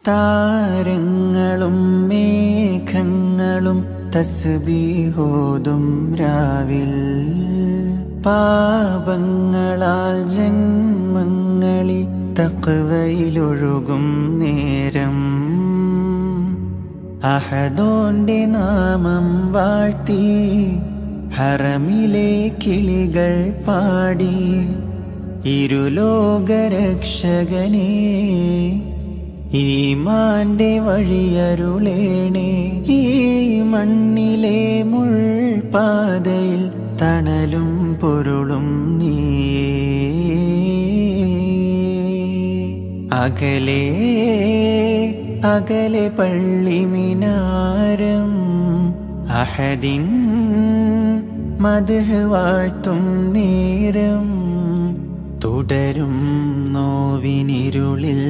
താരങ്ങളും മേഘങ്ങളും തസ്ബീഹോതും രാവിൽ പാപങ്ങളാൽ ജന്മങ്ങളിൽ തഖ്വയിലൊഴുകും നേരം അഹദോന്റെ നാമം വാഴ്ത്തി ഹറമിലെ കിളികൾ പാടി ഇരുലോകരക്ഷകനേ ഈമാന്റെ വഴിയരുളേണേ ഈ മണ്ണിലെ മുൾപാതയിൽ തണലും പൊരുളും നീയേ അകലെ അകലെ പള്ളി മിനാരം അഹദിൻ മദ്ഹ് വാഴ്ത്തും നേരം തുടരും നോവിനിരുളിൽ